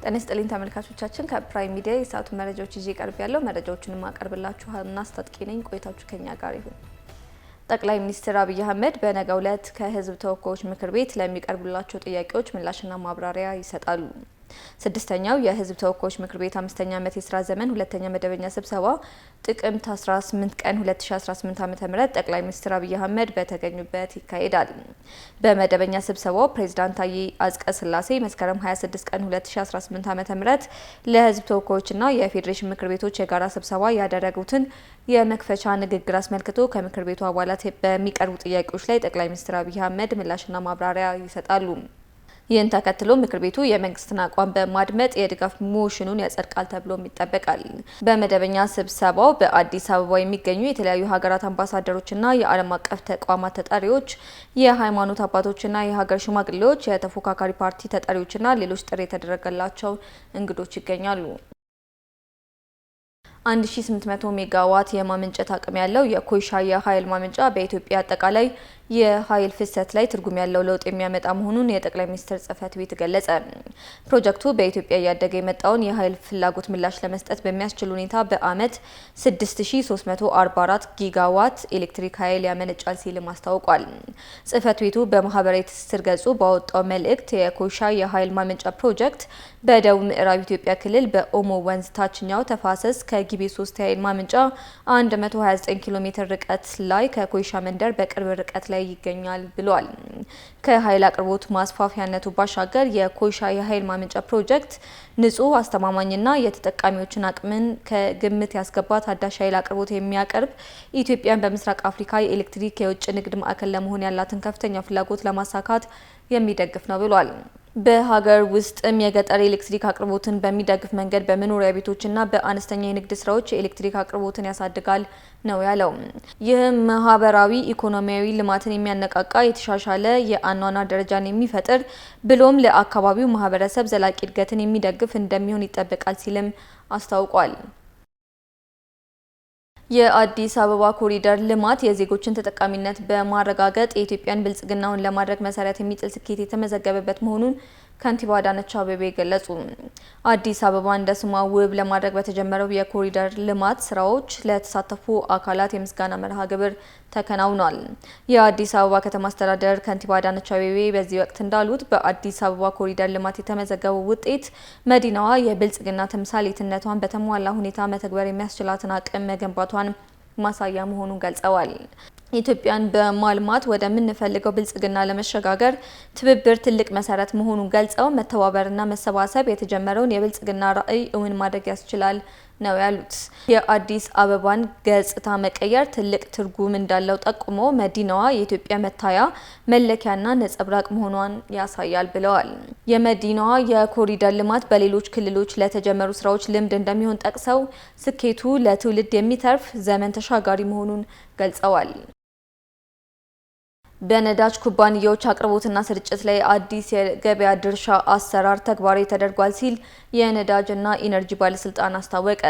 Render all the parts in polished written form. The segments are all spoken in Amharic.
ጤና ይስጥልኝ ተመልካቾቻችን ከፕራይም ሚዲያ የሰዓቱ መረጃዎች ይዤ ቀርብ ያለው መረጃዎችን ማቀርብላችሁ እናስታጥቂ ነኝ። ቆይታችሁ ከኛ ጋር ይሁን። ጠቅላይ ሚኒስትር አብይ አህመድ በነገው ዕለት ከህዝብ ተወካዮች ምክር ቤት ለሚቀርቡላቸው ጥያቄዎች ምላሽና ማብራሪያ ይሰጣሉ። ስድስተኛው የህዝብ ተወካዮች ምክር ቤት 5ኛ ዓመት የስራ ዘመን ሁለተኛ መደበኛ ስብሰባ ጥቅምት 18 ቀን 2018 ዓ.ም ጠቅላይ ሚኒስትር አብይ አህመድ በተገኙበት ይካሄዳል። በመደበኛ ስብሰባው ፕሬዝዳንት ታዬ አጽቀሥላሴ መስከረም 26 ቀን 2018 ዓ.ም ለህዝብ ተወካዮችና የፌዴሬሽን ምክር ቤቶች የጋራ ስብሰባ ያደረጉትን የመክፈቻ ንግግር አስመልክቶ ከምክር ቤቱ አባላት በሚቀርቡ ጥያቄዎች ላይ ጠቅላይ ሚኒስትር አብይ አህመድ ምላሽና ማብራሪያ ይሰጣሉ። ይህን ተከትሎ ምክር ቤቱ የመንግስትን አቋም በማድመጥ የድጋፍ ሞሽኑን ያጸድቃል ተብሎም ይጠበቃል። በመደበኛ ስብሰባው በአዲስ አበባ የሚገኙ የተለያዩ ሀገራት አምባሳደሮችና የዓለም አቀፍ ተቋማት ተጠሪዎች፣ የሃይማኖት አባቶችና የሀገር ሽማግሌዎች፣ የተፎካካሪ ፓርቲ ተጠሪዎችና ሌሎች ጥሪ የተደረገላቸው እንግዶች ይገኛሉ። 1800 ሜጋዋት የማመንጨት አቅም ያለው የኮይሻ የኃይል ማመንጫ በኢትዮጵያ አጠቃላይ የኃይል ፍሰት ላይ ትርጉም ያለው ለውጥ የሚያመጣ መሆኑን የጠቅላይ ሚኒስትር ጽህፈት ቤት ገለጸ። ፕሮጀክቱ በኢትዮጵያ እያደገ የመጣውን የኃይል ፍላጎት ምላሽ ለመስጠት በሚያስችል ሁኔታ በአመት 6344 ጊጋዋት ኤሌክትሪክ ኃይል ያመነጫል ሲልም አስታውቋል። ጽህፈት ቤቱ በማህበራዊ ትስስር ገጹ ባወጣው መልእክት የኮይሻ የኃይል ማመንጫ ፕሮጀክት በደቡብ ምዕራብ ኢትዮጵያ ክልል በኦሞ ወንዝ ታችኛው ተፋሰስ ከጊቤ 3 የኃይል ማመንጫ 129 ኪሎ ሜትር ርቀት ላይ ከኮይሻ መንደር በቅርብ ርቀት ላይ ይገኛል ብሏል። ከኃይል አቅርቦት ማስፋፊያነቱ ባሻገር የኮይሻ የኃይል ማመንጫ ፕሮጀክት ንጹህ፣ አስተማማኝና የተጠቃሚዎችን አቅምን ከግምት ያስገባ ታዳሽ ኃይል አቅርቦት የሚያቀርብ ኢትዮጵያን በምስራቅ አፍሪካ የኤሌክትሪክ የውጭ ንግድ ማዕከል ለመሆን ያላትን ከፍተኛ ፍላጎት ለማሳካት የሚደግፍ ነው ብሏል። በሀገር ውስጥም የገጠር ኤሌክትሪክ አቅርቦትን በሚደግፍ መንገድ በመኖሪያ ቤቶችና በአነስተኛ የንግድ ስራዎች የኤሌክትሪክ አቅርቦትን ያሳድጋል ነው ያለው። ይህም ማህበራዊ ኢኮኖሚያዊ ልማትን የሚያነቃቃ የተሻሻለ የአኗኗር ደረጃን የሚፈጥር ብሎም ለአካባቢው ማህበረሰብ ዘላቂ እድገትን የሚደግፍ እንደሚሆን ይጠበቃል ሲልም አስታውቋል። የአዲስ አበባ ኮሪደር ልማት የዜጎችን ተጠቃሚነት በማረጋገጥ የኢትዮጵያን ብልጽግናውን ለማድረግ መሰረት የሚጥል ስኬት የተመዘገበበት መሆኑን ከንቲባ አዳነች አቤቤ ገለጹ። አዲስ አበባ እንደ ስሟ ውብ ለማድረግ በተጀመረው የኮሪደር ልማት ስራዎች ለተሳተፉ አካላት የምስጋና መርሃ ግብር ተከናውኗል። የአዲስ አበባ ከተማ አስተዳደር ከንቲባ አዳነች አቤቤ በዚህ ወቅት እንዳሉት በአዲስ አበባ ኮሪደር ልማት የተመዘገበው ውጤት መዲናዋ የብልጽግና ተምሳሌትነቷን በተሟላ ሁኔታ መተግበር የሚያስችላትን አቅም መገንባቷን ማሳያ መሆኑን ገልጸዋል። ኢትዮጵያን በማልማት ወደምንፈልገው ብልጽግና ለመሸጋገር ትብብር ትልቅ መሰረት መሆኑን ገልጸው መተባበርና መሰባሰብ የተጀመረውን የብልጽግና ራዕይ እውን ማድረግ ያስችላል ነው ያሉት። የአዲስ አበባን ገጽታ መቀየር ትልቅ ትርጉም እንዳለው ጠቁሞ መዲናዋ የኢትዮጵያ መታያ መለኪያና ነጸብራቅ መሆኗን ያሳያል ብለዋል። የመዲናዋ የኮሪደር ልማት በሌሎች ክልሎች ለተጀመሩ ስራዎች ልምድ እንደሚሆን ጠቅሰው ስኬቱ ለትውልድ የሚተርፍ ዘመን ተሻጋሪ መሆኑን ገልጸዋል። በነዳጅ ኩባንያዎች አቅርቦትና ስርጭት ላይ አዲስ የገበያ ድርሻ አሰራር ተግባራዊ ተደርጓል ሲል የነዳጅና ኢነርጂ ባለስልጣን አስታወቀ።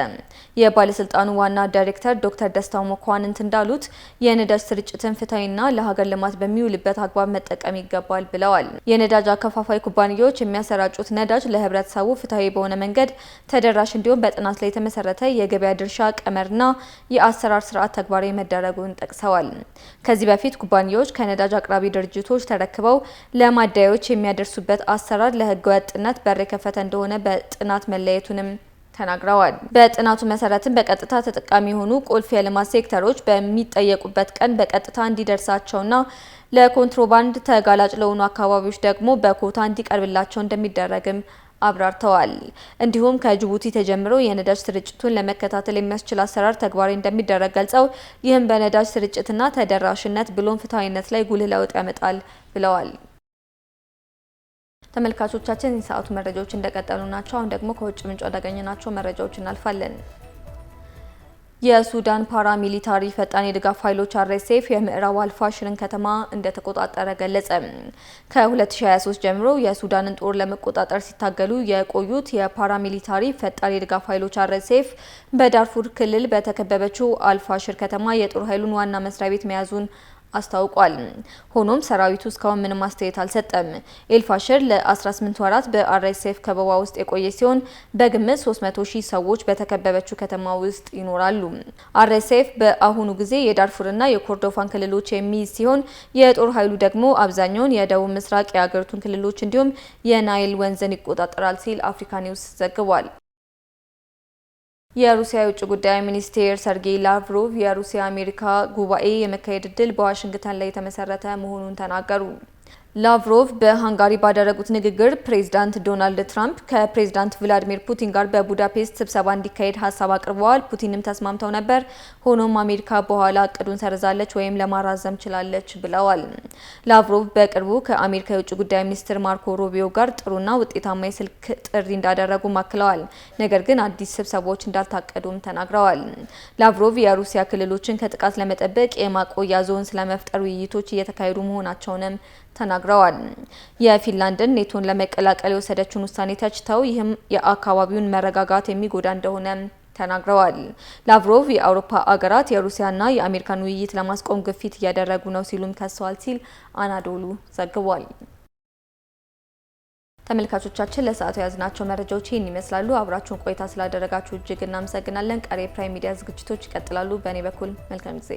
የባለስልጣኑ ዋና ዳይሬክተር ዶክተር ደስታው መኳንንት እንዳሉት የነዳጅ ስርጭትን ፍትሐዊና ለሀገር ልማት በሚውልበት አግባብ መጠቀም ይገባል ብለዋል። የነዳጅ አከፋፋይ ኩባንያዎች የሚያሰራጩት ነዳጅ ለህብረተሰቡ ፍትሐዊ በሆነ መንገድ ተደራሽ እንዲሆን በጥናት ላይ የተመሰረተ የገበያ ድርሻ ቀመርና የአሰራር ስርዓት ተግባራዊ መደረጉን ጠቅሰዋል። ከዚህ በፊት ኩባንያዎች ከነዳጅ አቅራቢ ድርጅቶች ተረክበው ለማደያዎች የሚያደርሱበት አሰራር ለህገ ወጥነት በር የከፈተ እንደሆነ በጥናት መለየቱንም ተናግረዋል። በጥናቱ መሰረትም በቀጥታ ተጠቃሚ የሆኑ ቁልፍ የልማት ሴክተሮች በሚጠየቁበት ቀን በቀጥታ እንዲደርሳቸውና ለኮንትሮባንድ ተጋላጭ ለሆኑ አካባቢዎች ደግሞ በኮታ እንዲቀርብላቸው እንደሚደረግም አብራርተዋል። እንዲሁም ከጅቡቲ ተጀምሮ የነዳጅ ስርጭቱን ለመከታተል የሚያስችል አሰራር ተግባራዊ እንደሚደረግ ገልጸው ይህም በነዳጅ ስርጭትና ተደራሽነት ብሎም ፍትሐዊነት ላይ ጉልህ ለውጥ ያመጣል ብለዋል። ተመልካቾቻችን የሰዓቱ መረጃዎች እንደቀጠሉ ናቸው። አሁን ደግሞ ከውጭ ምንጭ ወዳገኘናቸው መረጃዎች እናልፋለን። የሱዳን ፓራሚሊታሪ ፈጣን የድጋፍ ኃይሎች RSF የምዕራብ አልፋሽርን ከተማ እንደተቆጣጠረ ገለጸ። ከ2023 ጀምሮ የሱዳንን ጦር ለመቆጣጠር ሲታገሉ የቆዩት የፓራሚሊታሪ ፈጣን የድጋፍ ኃይሎች RSF በዳርፉር ክልል በተከበበችው አልፋሽር ከተማ የጦር ኃይሉን ዋና መስሪያ ቤት መያዙን አስታውቋል። ሆኖም ሰራዊቱ እስካሁን ምንም አስተያየት አልሰጠም። ኤልፋሽር ለ18 ወራት በአርኤስኤፍ ከበባ ውስጥ የቆየ ሲሆን በግምት 300,000 ሰዎች በተከበበችው ከተማ ውስጥ ይኖራሉ። አርኤስኤፍ በአሁኑ ጊዜ የዳርፉርና የኮርዶፋን ክልሎች የሚይዝ ሲሆን የጦር ኃይሉ ደግሞ አብዛኛውን የደቡብ ምስራቅ የሀገሪቱን ክልሎች እንዲሁም የናይል ወንዝን ይቆጣጠራል ሲል አፍሪካ ኒውስ ዘግቧል። የሩሲያ የውጭ ጉዳይ ሚኒስቴር ሰርጌይ ላቭሮቭ የሩሲያ አሜሪካ ጉባኤ የመካሄድ ዕድል በዋሽንግተን ላይ የተመሰረተ መሆኑን ተናገሩ። ላቭሮቭ በሃንጋሪ ባደረጉት ንግግር ፕሬዝዳንት ዶናልድ ትራምፕ ከፕሬዝዳንት ቭላዲሚር ፑቲን ጋር በቡዳፔስት ስብሰባ እንዲካሄድ ሀሳብ አቅርበዋል። ፑቲንም ተስማምተው ነበር። ሆኖም አሜሪካ በኋላ እቅዱን ሰርዛለች ወይም ለማራዘም ችላለች ብለዋል። ላቭሮቭ በቅርቡ ከአሜሪካ የውጭ ጉዳይ ሚኒስትር ማርኮ ሩቢዮ ጋር ጥሩና ውጤታማ የስልክ ጥሪ እንዳደረጉ አክለዋል። ነገር ግን አዲስ ስብሰባዎች እንዳልታቀዱም ተናግረዋል። ላቭሮቭ የሩሲያ ክልሎችን ከጥቃት ለመጠበቅ የማቆያ ዞን ስለመፍጠር ውይይቶች እየተካሄዱ መሆናቸውንም ተናግረዋል። የፊንላንድን ኔቶን ለመቀላቀል የወሰደችውን ውሳኔ ተችተው ይህም የአካባቢውን መረጋጋት የሚጎዳ እንደሆነ ተናግረዋል። ላቭሮቭ የአውሮፓ አገራት የሩሲያና የአሜሪካን ውይይት ለማስቆም ግፊት እያደረጉ ነው ሲሉም ከሰዋል ሲል አናዶሉ ዘግቧል። ተመልካቾቻችን ለሰዓቱ የያዝናቸው መረጃዎች ይህን ይመስላሉ። አብራችሁን ቆይታ ስላደረጋችሁ እጅግ እናመሰግናለን። ቀሪ ፕራይም ሚዲያ ዝግጅቶች ይቀጥላሉ። በእኔ በኩል መልካም ጊዜ